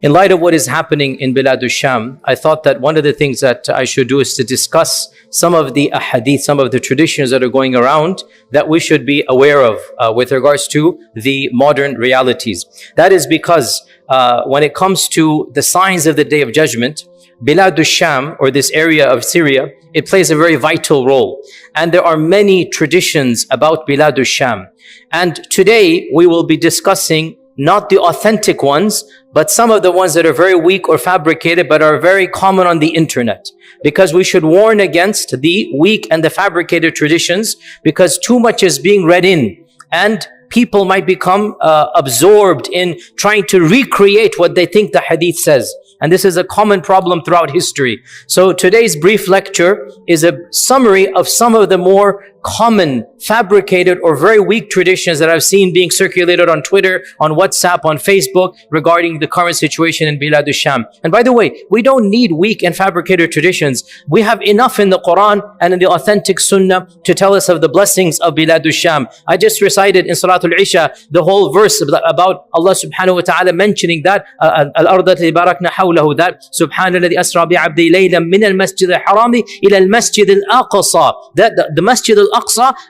In light of what is happening in Bilad Sham, I thought that one of the things that I should do is to discuss some of the ahadith, some of the traditions that are going around that we should be aware of with regards to the modern realities. That is because when it comes to the signs of the Day of Judgment, Bilad Sham, or this area of Syria, it plays a very vital role. And there are many traditions about Bilad Sham. And today we will be discussing not the authentic ones, but some of the ones that are very weak or fabricated, but are very common on the internet. Because we should warn against the weak and the fabricated traditions, because too much is being read in, and people might become absorbed in trying to recreate what they think the hadith says. And this is a common problem throughout history. So today's brief lecture is a summary of some of the more common, fabricated, or very weak traditions that I've seen being circulated on Twitter, on WhatsApp, on Facebook regarding the current situation in Bilad Sham. And by the way, we don't need weak and fabricated traditions. We have enough in the Qur'an and in the authentic Sunnah to tell us of the blessings of Bilad Sham. I just recited in Salatul Isha the whole verse about Allah subhanahu wa ta'ala mentioning that al-ardh allati barakna hawlahu, that subhanalladhi asra bi'abdi laylan min al-masjid al-harami ila al-masjid al-aqsa, that the masjid al-aqsa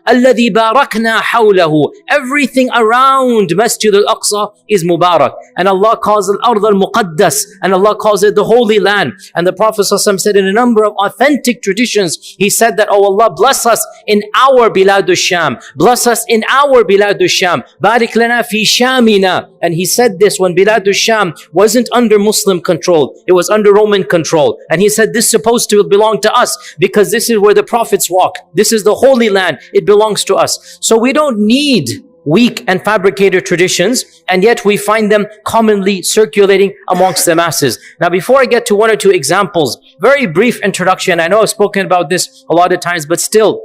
alladhi barakna hawlahu, everything around Masjid al-Aqsa is Mubarak. And Allah calls it al-ardh al-muqaddas, and Allah calls it the holy land. And the Prophet ﷺ said in a number of authentic traditions, he said that, oh Allah, bless us in our Bilad Sham, bless us in our Bilad Sham, barik lana fi shamina. And he said this when Bilad Sham wasn't under Muslim control, it was under Roman control. And he said this is supposed to belong to us because this is where the prophets walk, this is the holy land, it belongs to us. So we don't need weak and fabricated traditions, and yet we find them commonly circulating amongst the masses. Now, before I get to one or two examples, very brief introduction. I know I've spoken about this a lot of times, but still,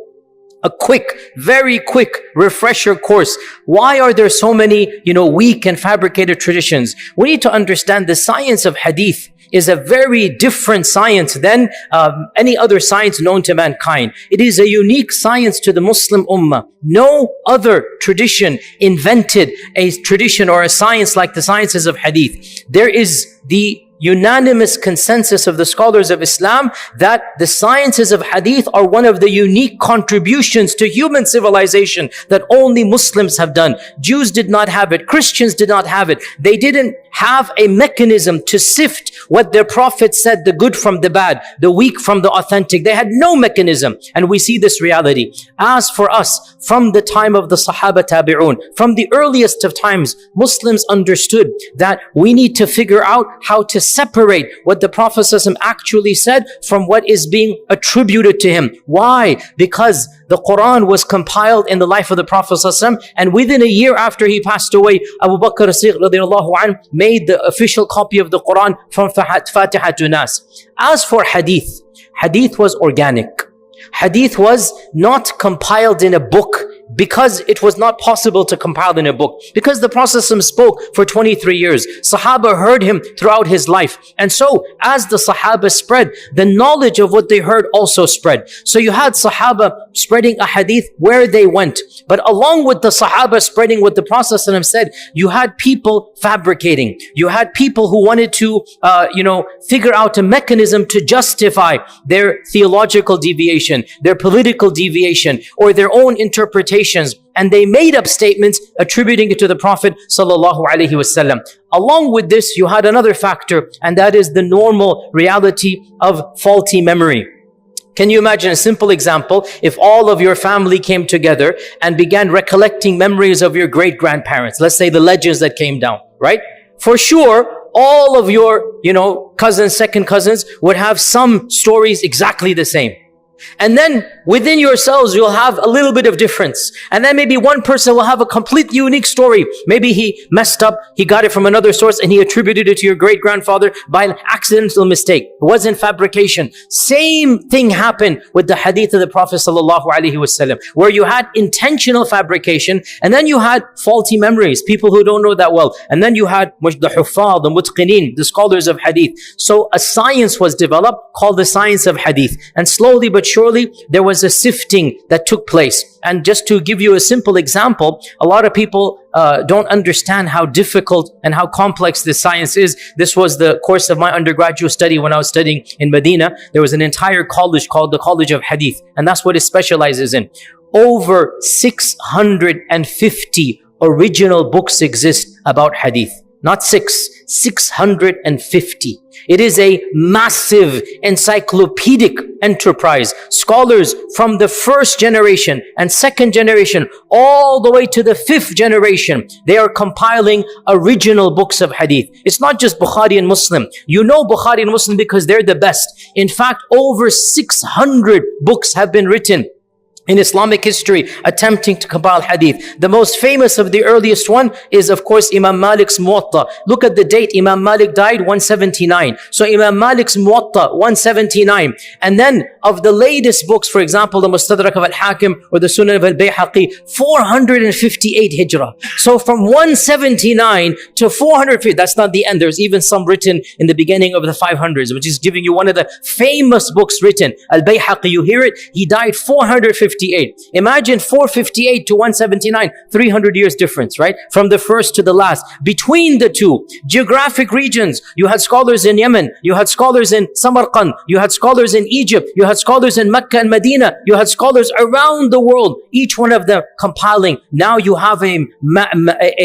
a very quick refresher course. Why are there so many, weak and fabricated traditions? We need to understand the science of hadith is a very different science than any other science known to mankind. It is a unique science to the Muslim Ummah. No other tradition invented a tradition or a science like the sciences of hadith. There is the unanimous consensus of the scholars of Islam that the sciences of hadith are one of the unique contributions to human civilization that only Muslims have done. Jews did not have it. Christians did not have it. They didn't have a mechanism to sift what their prophet said, the good from the bad, the weak from the authentic. They had no mechanism. And we see this reality. As for us, from the time of the Sahaba Tabi'un, from the earliest of times, Muslims understood that we need to figure out how to separate what the Prophet ﷺ actually said from what is being attributed to him. Why? Because the Qur'an was compiled in the life of the Prophet ﷺ, and within a year after he passed away, Abu Bakr as-Siddiq radiallahu anhu made the official copy of the Qur'an from Fatiha to Nas. As for hadith, hadith was organic. Hadith was not compiled in a book because it was not possible to compile in a book. Because the Prophet ﷺ spoke for 23 years. Sahaba heard him throughout his life. And so, as the Sahaba spread, the knowledge of what they heard also spread. So you had Sahaba spreading a hadith where they went. But along with the Sahaba spreading what the Prophet ﷺ said, you had people fabricating. You had people who wanted to, figure out a mechanism to justify their theological deviation, their political deviation, or their own interpretation. And they made up statements attributing it to the Prophet sallallahu alaihi wasallam. Along with this, you had another factor, and that is the normal reality of faulty memory. Can you imagine a simple example? If all of your family came together and began recollecting memories of your great-grandparents, let's say the legends that came down, right? For sure, all of your, cousins, second cousins would have some stories exactly the same. And then within yourselves, you'll have a little bit of difference. And then maybe one person will have a completely unique story. Maybe he messed up, he got it from another source, and he attributed it to your great-grandfather by an accidental mistake. It wasn't fabrication. Same thing happened with the hadith of the Prophet ﷺ, where you had intentional fabrication, and then you had faulty memories, people who don't know that well. And then you had the huffaz, the mutqinin, the scholars of hadith. So a science was developed called the science of hadith. And slowly but surely there was a sifting that took place. And just to give you a simple example, a lot of people don't understand how difficult and how complex this science is. This was the course of my undergraduate study when I was studying in Medina. There was an entire college called the College of Hadith, and that's what it specializes in. Over 650 original books exist about Hadith. Not 650. It is a massive encyclopedic enterprise. Scholars from the first generation and second generation all the way to the fifth generation, they are compiling original books of Hadith. It's not just Bukhari and Muslim. You know Bukhari and Muslim because they're the best. In fact, over 600 books have been written in Islamic history attempting to compile hadith. The most famous of the earliest one is, of course, Imam Malik's Muwatta. Look at the date. Imam Malik died 179. So Imam Malik's Muwatta, 179. And then of the latest books, for example, the Mustadrak of Al-Hakim or the Sunan of Al-Bayhaqi, 458 Hijrah. So from 179 to 450, that's not the end. There's even some written in the beginning of the 500s, which is giving you one of the famous books written. Al-Bayhaqi, you hear it? He died 458. Imagine 458 to 179, 300 years difference, right? From the first to the last. Between the two, geographic regions, you had scholars in Yemen, you had scholars in Samarkand, you had scholars in Egypt, you had scholars in Mecca and Medina, you had scholars around the world, each one of them compiling. Now you have a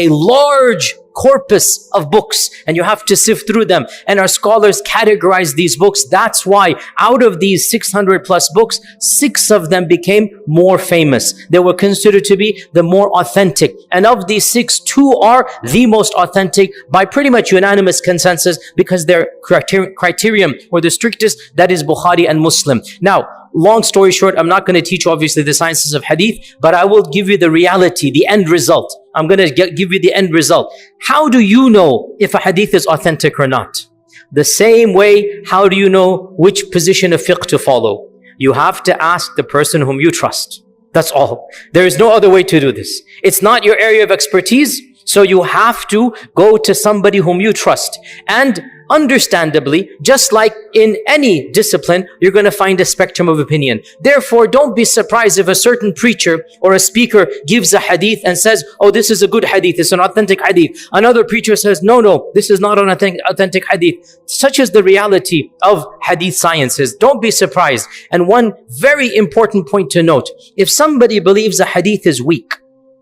large corpus of books and you have to sift through them, and our scholars categorize these books. That's why out of these 600 plus books, 6 of them became more famous. They were considered to be the more authentic, and of these 6, 2 are the most authentic by pretty much unanimous consensus because their criterion or the strictest, that is Bukhari and Muslim. Now, long story short, I'm not going to teach obviously the sciences of hadith, but I will give you the reality, the end result. I'm going to give you the end result. How do you know if a hadith is authentic or not? The same way, how do you know which position of fiqh to follow? You have to ask the person whom you trust. That's all. There is no other way to do this. It's not your area of expertise, so you have to go to somebody whom you trust. And understandably, just like in any discipline, you're going to find a spectrum of opinion. Therefore, don't be surprised if a certain preacher or a speaker gives a hadith and says, oh, this is a good hadith, it's an authentic hadith. Another preacher says, no, this is not an authentic hadith. Such is the reality of hadith sciences. Don't be surprised. And one very important point to note, if somebody believes a hadith is weak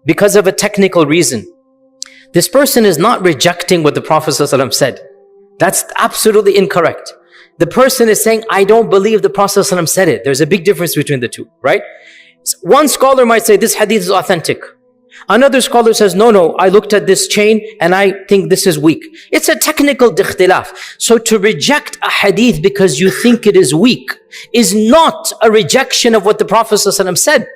because of a technical reason, this person is not rejecting what the Prophet ﷺ said. That's absolutely incorrect. The person is saying, I don't believe the Prophet ﷺ said it. There's a big difference between the two, right? One scholar might say this hadith is authentic. Another scholar says, no, I looked at this chain and I think this is weak. It's a technical ikhtilaf. So to reject a hadith because you think it is weak is not a rejection of what the Prophet ﷺ said.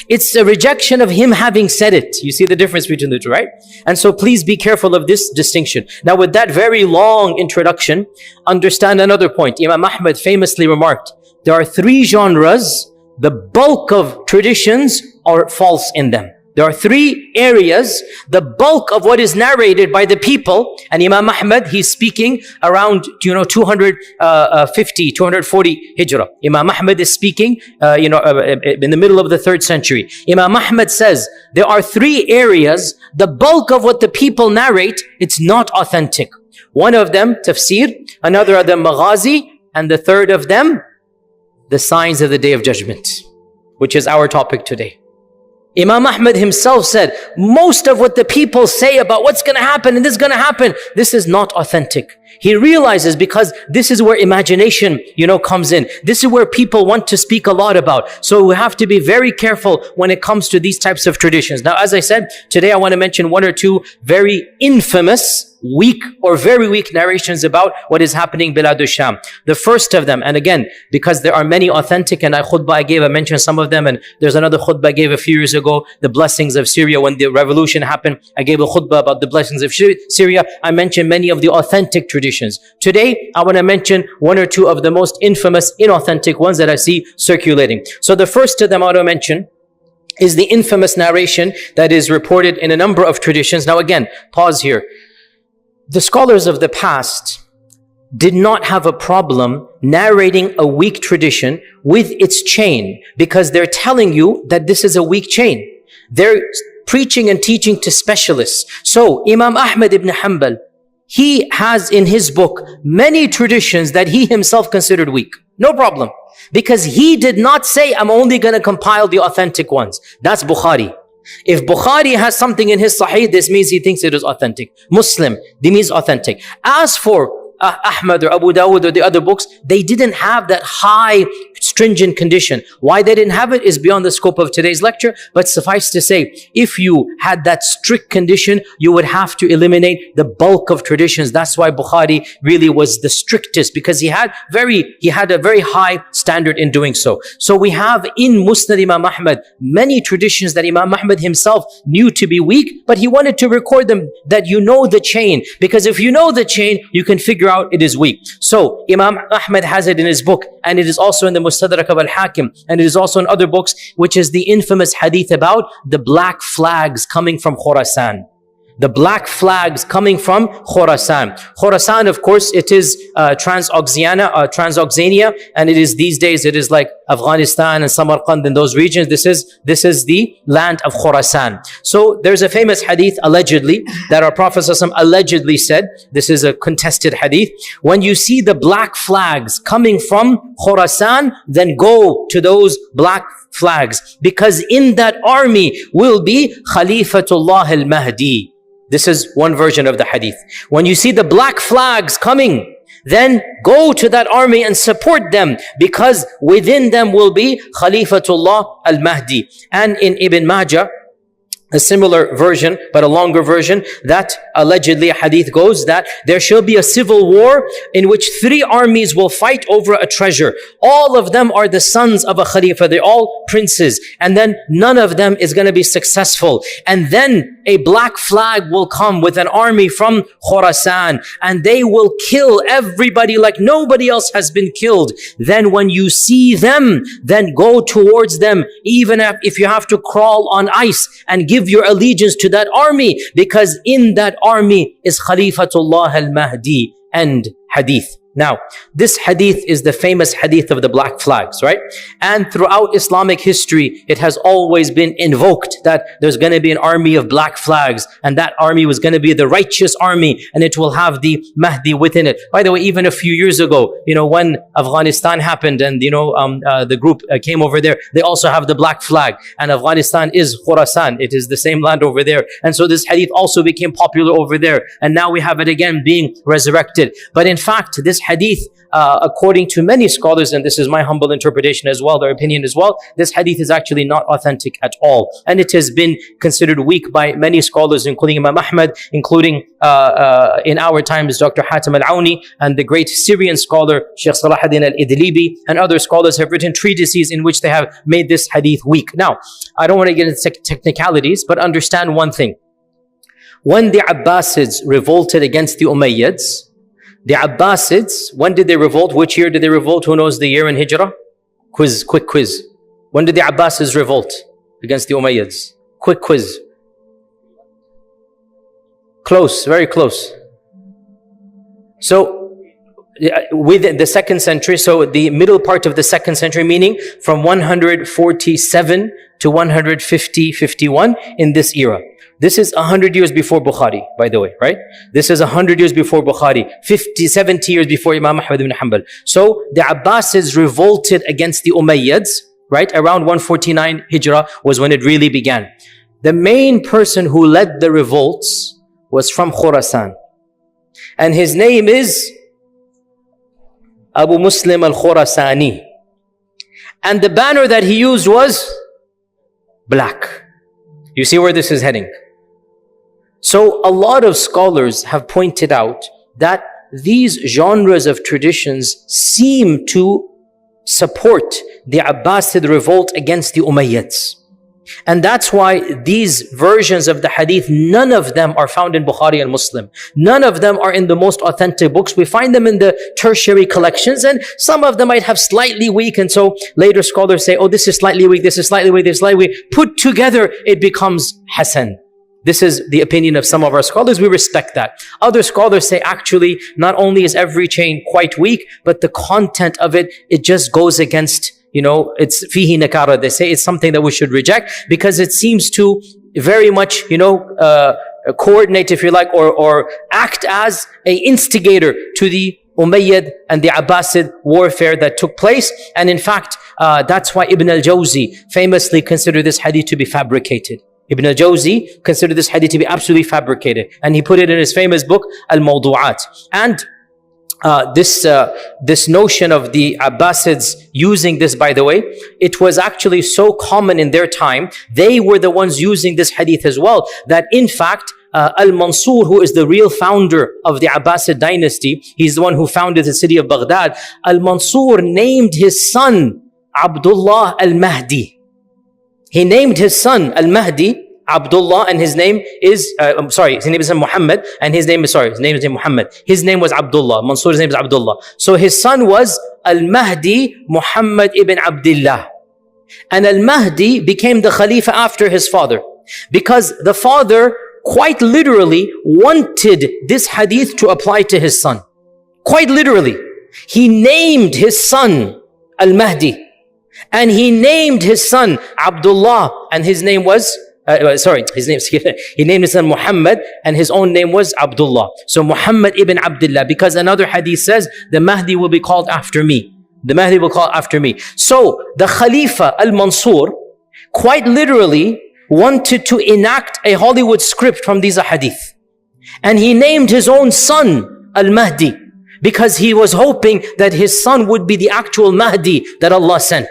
It's a rejection of him having said it. You see the difference between the two, right? And so please be careful of this distinction. Now with that very long introduction, understand another point. Imam Ahmad famously remarked, there are 3 genres, the bulk of traditions are false in them. There are 3 areas, the bulk of what is narrated by the people, and Imam Ahmad, he's speaking around, 240 Hijrah. Imam Ahmad is speaking, in the middle of the 3rd century. Imam Ahmad says, there are 3 areas, the bulk of what the people narrate, it's not authentic. One of them, tafsir, another of them, maghazi, and the third of them, the signs of the Day of Judgment, which is our topic today. Imam Ahmad himself said, most of what the people say about what's going to happen and this is going to happen, this is not authentic. He realizes because this is where imagination, comes in. This is where people want to speak a lot about. So we have to be very careful when it comes to these types of traditions. Now, as I said, today I want to mention 1 or 2 very infamous, weak or very weak narrations about what is happening Bilad Sham. The first of them, and again, because there are many authentic, and I mentioned some of them, and there's another khutbah I gave a few years ago, the blessings of Syria. When the revolution happened, I gave a khutbah about the blessings of Syria. I mentioned many of the authentic traditions. Today, I want to mention 1 or 2 of the most infamous, inauthentic ones that I see circulating. So the first of them I want to mention is the infamous narration that is reported in a number of traditions. Now again, pause here. The scholars of the past, did not have a problem narrating a weak tradition with its chain, because they're telling you that this is a weak chain. They're preaching and teaching to specialists. So Imam Ahmad ibn Hanbal, he has in his book many traditions that he himself considered weak. No problem. Because he did not say, I'm only going to compile the authentic ones. That's Bukhari. If Bukhari has something in his Sahih, this means he thinks it is authentic. Muslim, this means authentic. As for Ahmad or Abu Dawud or the other books, they didn't have that high stringent condition. Why they didn't have it is beyond the scope of today's lecture, but suffice to say, if you had that strict condition, you would have to eliminate the bulk of traditions. That's why Bukhari really was the strictest, because he had a very high standard in doing so. So we have in Musnad Imam Ahmad many traditions that Imam Ahmad himself knew to be weak, but he wanted to record them, that you know the chain, because if you know the chain, you can figure out it is weak. So Imam Ahmad has it in his book, and it is also in the Mustadrak of Al-Hakim, and it is also in other books, which is the infamous hadith about the black flags coming from Khurasan. The black flags coming from Khurasan. Khurasan, of course, it is Transoxania, and it is these days, it is like Afghanistan and Samarkand in those regions. This is the land of Khurasan. So there's a famous hadith, allegedly, that our Prophet ﷺ allegedly said, this is a contested hadith, when you see the black flags coming from Khurasan, then go to those black flags, because in that army will be Khalifatullah al-Mahdi. This is one version of the hadith. When you see the black flags coming, then go to that army and support them, because within them will be Khalifatullah al-Mahdi. And in Ibn Majah, a similar version, but a longer version, that allegedly a hadith goes that there shall be a civil war in which 3 armies will fight over a treasure. All of them are the sons of a Khalifa. They're all princes. And then none of them is going to be successful. And then a black flag will come with an army from Khurasan, and they will kill everybody like nobody else has been killed. Then when you see them, then go towards them, even if you have to crawl on ice, and give your allegiance to that army, because in that army is Khalifatullah al-Mahdi. End hadith. Now, this hadith is the famous hadith of the black flags, right? And throughout Islamic history, it has always been invoked that there's going to be an army of black flags, and that army was going to be the righteous army, and it will have the Mahdi within it. By the way, even a few years ago, when Afghanistan happened and, the group came over there, they also have the black flag, and Afghanistan is Khurasan. It is the same land over there. And so this hadith also became popular over there, and now we have it again being resurrected. But in fact, this hadith, according to many scholars, and this is my humble interpretation as well, their opinion as well, this hadith is actually not authentic at all. And it has been considered weak by many scholars, including Imam Ahmad, including in our times Dr. Hatim al-Auni, and the great Syrian scholar Sheikh Salahuddin al-Idlibi, and other scholars have written treatises in which they have made this hadith weak. Now, I don't want to get into technicalities, but understand one thing. When the Abbasids revolted against the Umayyads, the Abbasids, when did they revolt? Which year did they revolt? Who knows the year in Hijrah? Quick quiz. When did the Abbasids revolt against the Umayyads? Quick quiz. Close, very close. So, within the 2nd century, so the middle part of the 2nd century, meaning from 147 to 151 in this era. This is 100 years before Bukhari, by the way, right? This is 100 years before Bukhari, 70 years before Imam Ahmad ibn Hanbal. So the Abbasids revolted against the Umayyads, right? Around 149 Hijrah was when it really began. The main person who led the revolts was from Khurasan. And his name is Abu Muslim al-Khurasani. And the banner that he used was black. You see where this is heading? So a lot of scholars have pointed out that these genres of traditions seem to support the Abbasid revolt against the Umayyads. And that's why these versions of the hadith, none of them are found in Bukhari and Muslim. None of them are in the most authentic books. We find them in the tertiary collections, and some of them might have slightly weak, and so later scholars say, oh, this is slightly weak, this is slightly weak, this is slightly weak. Put together, it becomes Hasan. This is the opinion of some of our scholars. We respect that. Other scholars say actually, not only is every chain quite weak, but the content of it, it just goes against, it's fihi nakara. They say it's something that we should reject because it seems to very much, coordinate, if you like, or act as a instigator to the Umayyad and the Abbasid warfare that took place. And in fact, that's why Ibn al-Jawzi famously considered this hadith to be fabricated. Ibn al-Jawzi considered this hadith to be absolutely fabricated. And he put it in his famous book, Al-Mawdu'at. And this notion of the Abbasids using this, by the way, it was actually so common in their time. They were the ones using this hadith as well, that in fact, Al-Mansur, who is the real founder of the Abbasid dynasty, he's the one who founded the city of Baghdad. Al-Mansur named his son Abdullah al-Mahdi. He named his son al-Mahdi Abdullah, and his name is, his name is Muhammad, and his name is Muhammad. His name was Abdullah. Mansur's name is Abdullah. So his son was al-Mahdi Muhammad ibn Abdullah. And al-Mahdi became the Khalifa after his father, because the father quite literally wanted this hadith to apply to his son. Quite literally. He named his son al-Mahdi, and he named his son Abdullah, and his name was, he named his son Muhammad, and his own name was Abdullah. So Muhammad ibn Abdullah, because another hadith says, the Mahdi will be called after me. The Mahdi will call after me. So the Khalifa al-Mansur quite literally wanted to enact a Hollywood script from these hadith. And he named his own son al-Mahdi, because he was hoping that his son would be the actual Mahdi that Allah sent.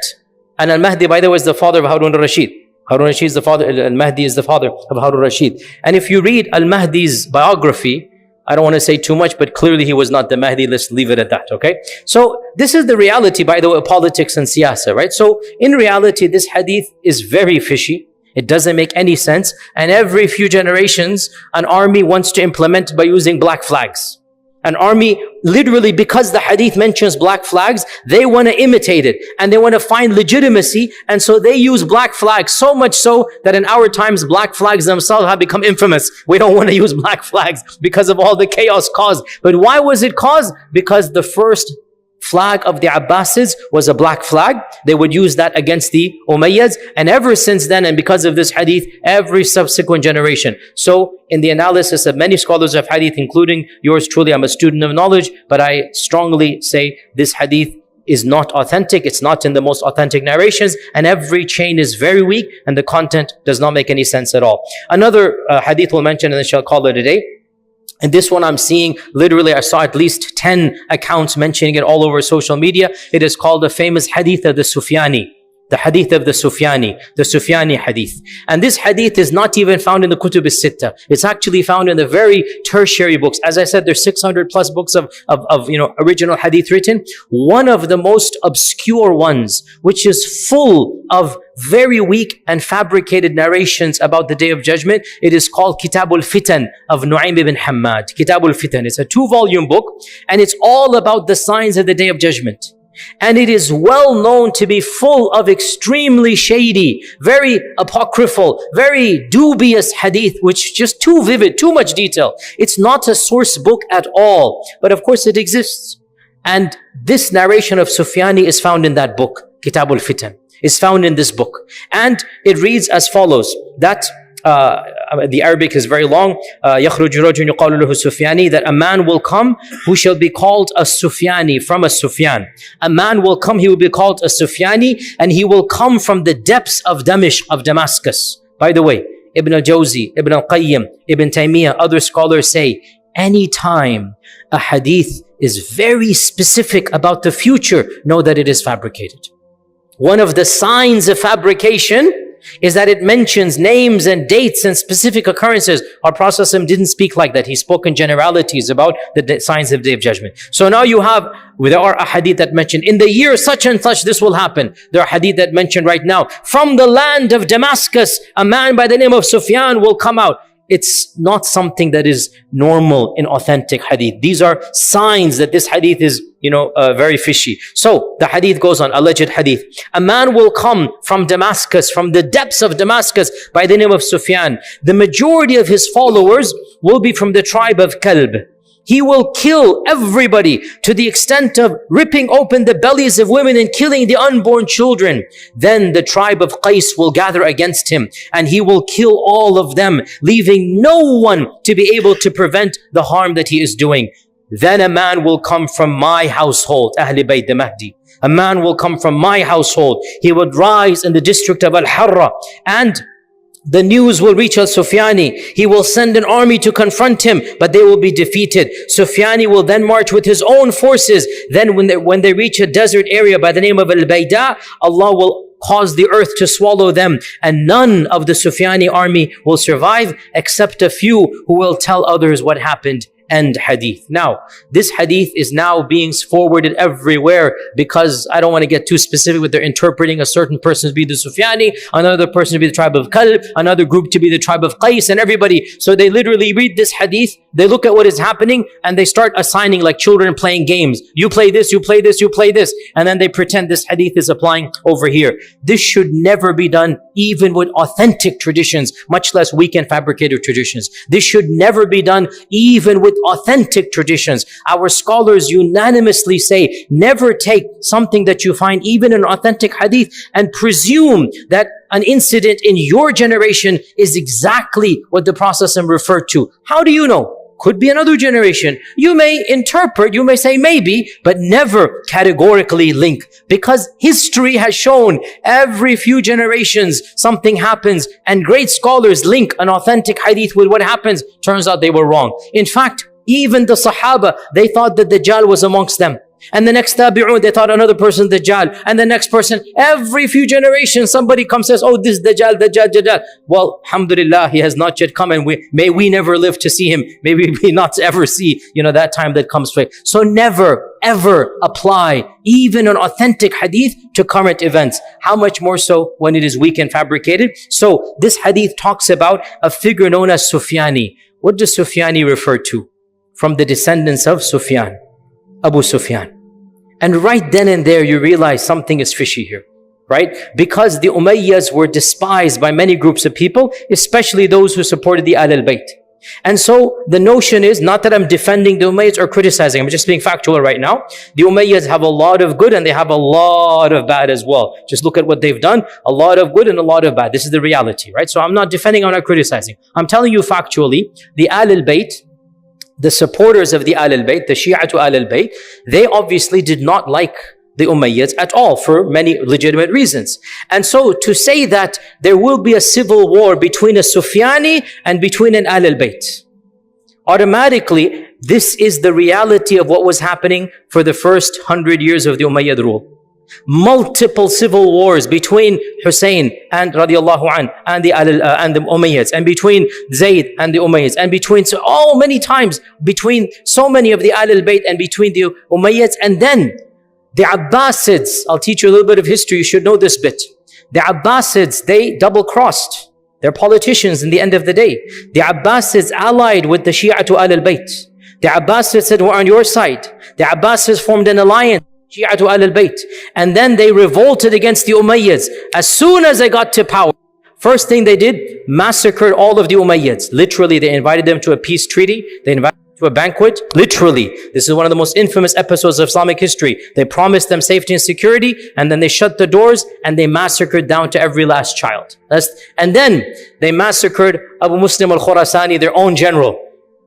And al-Mahdi, by the way, is the father of Harun al-Rashid. Harun al-Rashid is the father, al-Mahdi is the father of Harun al-Rashid. And if you read al-Mahdi's biography, I don't want to say too much, but clearly he was not the Mahdi. Let's leave it at that, okay? So this is the reality, by the way, of politics and siyasa, right? So in reality, this hadith is very fishy. It doesn't make any sense. And every few generations, an army wants to implement by using black flags. An army, literally, because the hadith mentions black flags, they want to imitate it. And they want to find legitimacy. And so they use black flags, so much so that in our times, black flags themselves have become infamous. We don't want to use black flags because of all the chaos caused. But why was it caused? Because the first flag of the Abbasids was a black flag. They would use that against the Umayyads. And ever since then, and because of this hadith, every subsequent generation. So in the analysis of many scholars of hadith, including yours truly, I'm a student of knowledge, but I strongly say this hadith is not authentic. It's not in the most authentic narrations, and every chain is very weak, and the content does not make any sense at all. Another hadith we'll mention, and then shall call it a day. And this one I'm seeing, literally I saw at least 10 accounts mentioning it all over social media. It is called the famous hadith of the Sufyani. The hadith of the Sufyani hadith. And this hadith is not even found in the Kutub al-Sitta. It's actually found in the very tertiary books. As I said, there's 600 plus books of original hadith written. One of the most obscure ones, which is full of very weak and fabricated narrations about the Day of Judgment. It is called Kitab al-Fitan of Nu'aym ibn Hammad. Kitab al-Fitan. It's a 2-volume book, and it's all about the signs of the Day of Judgment. And it is well known to be full of extremely shady, very apocryphal, very dubious hadith, which just too vivid, too much detail. It's not a source book at all, but of course it exists. And this narration of Sufyani is found in that book, Kitab al-Fitan. Is found in this book. And it reads as follows, that the Arabic is very long. يَخْرُجُ رَجُلٌ يُقَالُ لَهُ سُفْيَانِي, that a man will come who shall be called a Sufyani, from a Sufyan. A man will come, he will be called a Sufyani, and he will come from the depths of Damascus. By the way, Ibn al-Jawzi, Ibn al-Qayyim, Ibn Taymiyyah, other scholars say, anytime a hadith is very specific about the future, know that it is fabricated. One of the signs of fabrication is that it mentions names and dates and specific occurrences. Our Prophet didn't speak like that. He spoke in generalities about the signs of the Day of Judgment. So now you have, there are a hadith that mention, in the year such and such this will happen. There are hadith that mention right now, from the land of Damascus, a man by the name of Sufyan will come out. it's not something that is normal in authentic hadith. These are signs that this hadith is, very fishy. So the hadith goes on, alleged hadith. A man will come from Damascus, from the depths of Damascus, by the name of Sufyan. The majority of his followers will be from the tribe of Kalb. He will kill everybody to the extent of ripping open the bellies of women and killing the unborn children. Then the tribe of Qais will gather against him and he will kill all of them, leaving no one to be able to prevent the harm that he is doing. Then a man will come from my household, Ahl Bayt the Mahdi. A man will come from my household. He would rise in the district of Al-Harra, and the news will reach Al-Sufyani. He will send an army to confront him, but they will be defeated. Sufyani will then march with his own forces. Then when they reach a desert area by the name of Al-Bayda, Allah will cause the earth to swallow them, and none of the Sufyani army will survive except a few who will tell others what happened. End hadith. Now, this hadith is now being forwarded everywhere because I don't want to get too specific with their interpreting a certain person to be the Sufyani, another person to be the tribe of Kalb, another group to be the tribe of Qais, and everybody. So they literally read this hadith, they look at what is happening, and they start assigning like children playing games. You play this, you play this, you play this. And then they pretend this hadith is applying over here. This should never be done, even with authentic traditions, much less weak and fabricated traditions. This should never be done, even with authentic traditions. Our scholars unanimously say, never take something that you find even in authentic hadith and presume that an incident in your generation is exactly what the Prophet referred to. How do you know? Could be another generation. You may interpret, you may say maybe, but never categorically link, because history has shown every few generations something happens, and great scholars link an authentic hadith with what happens. Turns out they were wrong. In fact, even the Sahaba, they thought that Dajjal was amongst them. And the next tabi'un, they thought another person Dajjal. And the next person, every few generations, somebody comes and says, oh, this Dajjal, Dajjal, Dajjal. Well, alhamdulillah, he has not yet come, and may we never live to see him. May we not ever see, that time that comes straight. So never, ever apply even an authentic hadith to current events. How much more so when it is weak and fabricated? So this hadith talks about a figure known as Sufyani. What does Sufyani refer to? From the descendants of Sufyan, Abu Sufyan. And right then and there you realize something is fishy here, right? Because the Umayyads were despised by many groups of people, especially those who supported the Ahl al-Bayt. And so the notion is, not that I'm defending the Umayyads or criticizing, I'm just being factual right now. The Umayyads have a lot of good and they have a lot of bad as well. Just look at what they've done, a lot of good and a lot of bad. This is the reality, right? So I'm not defending, I'm not criticizing. I'm telling you factually, the Ahl al-Bayt, the supporters of the Ahl al-Bayt, the Shia to Ahl al-Bayt, they obviously did not like the Umayyads at all for many legitimate reasons. And so to say that there will be a civil war between a Sufyani and between an Ahl al-Bayt, automatically this is the reality of what was happening for the first 100 years of the Umayyad rule. Multiple civil wars between Hussein and radiallahu anh and the Umayyads, and between Zayd and the Umayyads, and between so many times between so many of the Ahl al-Bayt and between the Umayyads. And then the Abbasids, I'll teach you a little bit of history, you should know this bit. The Abbasids, they double-crossed. They're politicians in the end of the day. The Abbasids allied with the Shia to Ahl al-Bayt. The Abbasids said, we're on your side. The Abbasids formed an alliance, Shia to Ahl al-Bayt. And then they revolted against the Umayyads. As soon as they got to power, first thing they did, massacred all of the Umayyads. Literally, they invited them to a peace treaty. They invited them to a banquet. Literally. This is one of the most infamous episodes of Islamic history. They promised them safety and security, and then they shut the doors, and they massacred down to every last child. And then they massacred Abu Muslim al-Khurasani, their own general.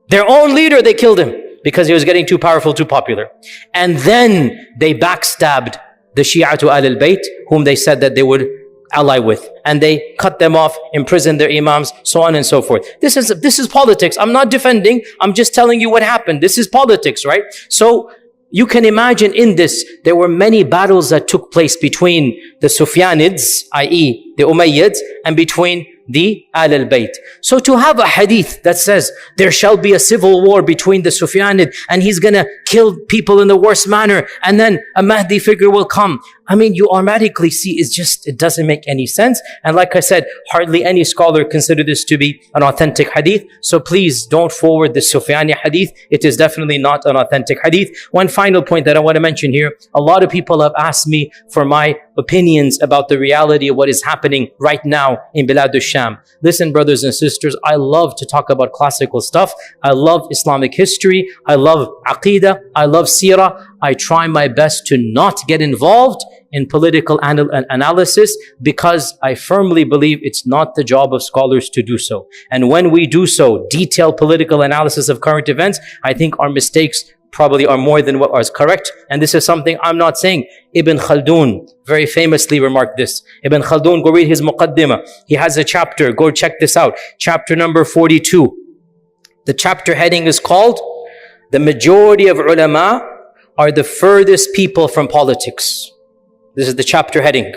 Their own leader, they killed him, because he was getting too powerful, too popular. And then they backstabbed the Shia to Ahl al-Bayt, whom they said that they would ally with. And they cut them off, imprisoned their imams, so on and so forth. This is politics. I'm not defending, I'm just telling you what happened. This is politics, right? So you can imagine in this, there were many battles that took place between the Sufyanids, i.e. the Umayyads, and between the Ahl al-Bayt. So to have a hadith that says there shall be a civil war between the Sufyanid and he's gonna kill people in the worst manner and then a Mahdi figure will come. I mean, you automatically see it doesn't make any sense. And like I said, hardly any scholar consider this to be an authentic hadith. So please don't forward the Sufyani hadith. It is definitely not an authentic hadith. One final point that I want to mention here. A lot of people have asked me for my opinions about the reality of what is happening right now in Bilad al-Sham. Listen, brothers and sisters, I love to talk about classical stuff. I love Islamic history. I love Aqidah. I love Seerah. I try my best to not get involved in political analysis because I firmly believe it's not the job of scholars to do so. And when we do so, detailed political analysis of current events, I think our mistakes probably are more than what is correct. And this is something I'm not saying. Ibn Khaldun very famously remarked this. Ibn Khaldun, go read his Muqaddimah. He has a chapter. Go check this out. Chapter number 42. The chapter heading is called, "The majority of ulama are the furthest people from politics." This is the chapter heading.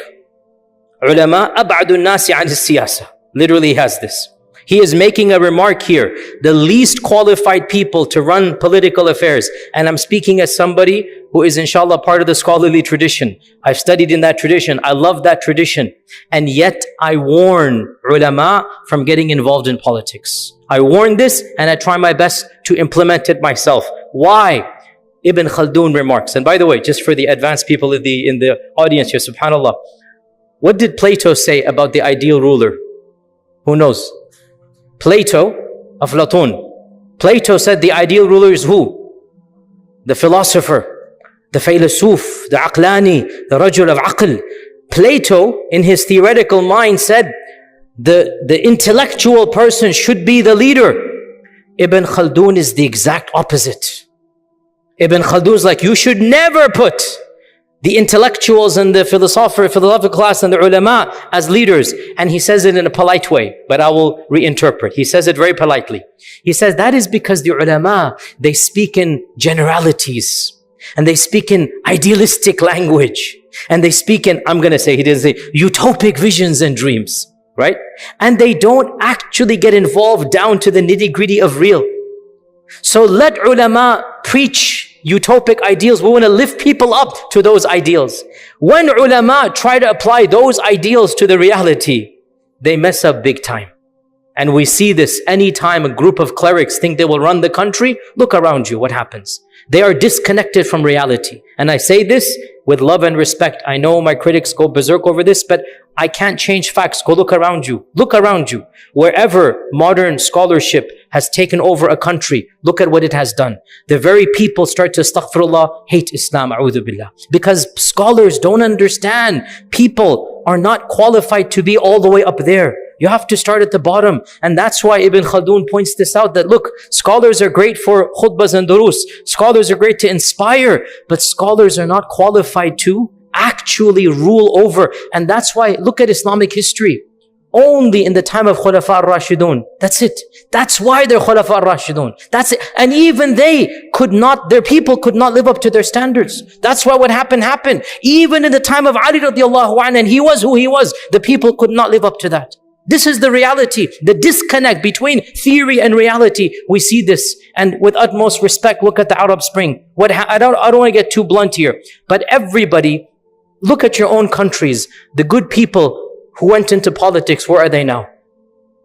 Ulama ab'adu nasi an siyasa. Literally he has this. He is making a remark here. The least qualified people to run political affairs. And I'm speaking as somebody who is inshallah part of the scholarly tradition. I've studied in that tradition. I love that tradition. And yet I warn ulama from getting involved in politics. I warn this and I try my best to implement it myself. Why? Ibn Khaldun remarks. And by the way, just for the advanced people in the audience here, subhanallah. What did Plato say about the ideal ruler? Who knows? Plato, Aflatun. Plato said the ideal ruler is who? The philosopher, the Philosoph, the Aqlani, the Rajul of Aql. Plato, in his theoretical mind, said the intellectual person should be the leader. Ibn Khaldun is the exact opposite. Ibn Khaldun is like, you should never put the intellectuals and the philosophical class and the ulama as leaders. And he says it in a polite way, but I will reinterpret. He says it very politely. He says that is because the ulama, they speak in generalities and they speak in idealistic language and they speak in, I'm going to say, he does say utopic visions and dreams, right? And they don't actually get involved down to the nitty-gritty of real. So let ulama preach utopic ideals. We want to lift people up to those ideals. When ulama try to apply those ideals to the reality, they mess up big time. And we see this anytime a group of clerics think they will run the country. Look around you, what happens? They are disconnected from reality. And I say this with love and respect. I know my critics go berserk over this, but I can't change facts. Go look around you. Look around you. Wherever modern scholarship has taken over a country, look at what it has done. The very people start to, astaghfirullah, hate Islam, a'udhu billah. Because scholars don't understand. People are not qualified to be all the way up there. You have to start at the bottom. And that's why Ibn Khaldun points this out, that look, scholars are great for khutbahs and durus. Scholars are great to inspire, but scholars are not qualified to actually rule over. And that's why, look at Islamic history. Only in the time of Khulafa al-Rashidun. That's it. That's why they're Khulafa al-Rashidun. That's it. And even they could not, their people could not live up to their standards. That's why what happened. Even in the time of Ali radiallahu anhu, and he was who he was, the people could not live up to that. This is the reality, the disconnect between theory and reality. We see this, and with utmost respect, look at the Arab Spring. I don't want to get too blunt here, but everybody, look at your own countries. The good people who went into politics, where are they now?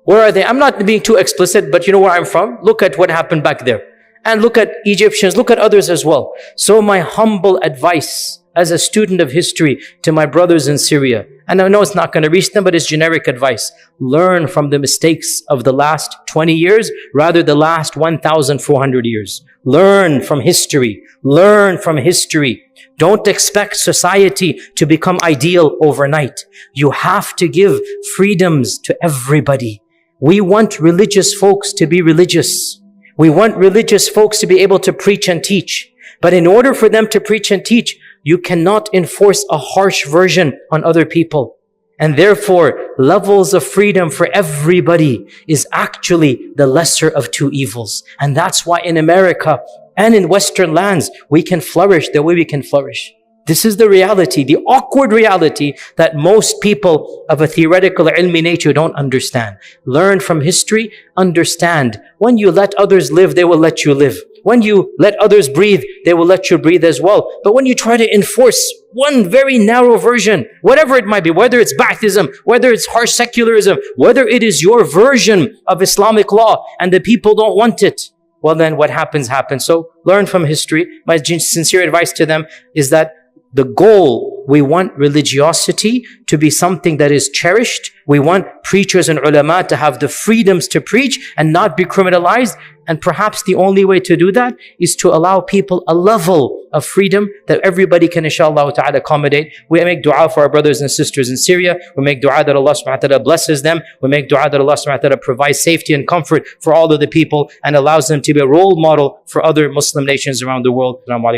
Where are they? I'm not being too explicit, but you know where I'm from? Look at what happened back there. And look at Egyptians, look at others as well. So my humble advice as a student of history to my brothers in Syria, and I know it's not going to reach them, but it's generic advice. Learn from the mistakes of the last 20 years, rather the last 1,400 years. Learn from history. Learn from history. Don't expect society to become ideal overnight. You have to give freedoms to everybody. We want religious folks to be religious. We want religious folks to be able to preach and teach. But in order for them to preach and teach, you cannot enforce a harsh version on other people. And therefore, levels of freedom for everybody is actually the lesser of two evils. And that's why in America and in Western lands, we can flourish the way we can flourish. This is the reality, the awkward reality that most people of a theoretical ilmi nature don't understand. Learn from history, understand. When you let others live, they will let you live. When you let others breathe, they will let you breathe as well. But when you try to enforce one very narrow version, whatever it might be, whether it's Ba'athism, whether it's harsh secularism, whether it is your version of Islamic law and the people don't want it, well then what happens. So learn from history. My sincere advice to them is that the goal, we want religiosity to be something that is cherished. We want preachers and ulama to have the freedoms to preach and not be criminalized. And perhaps the only way to do that is to allow people a level of freedom that everybody can inshallah ta'ala accommodate. We make dua for our brothers and sisters in Syria. We make dua that Allah subhanahu wa ta'ala blesses them. We make dua that Allah subhanahu wa ta'ala provides safety and comfort for all of the people and allows them to be a role model for other Muslim nations around the world. Assalamu alaikum.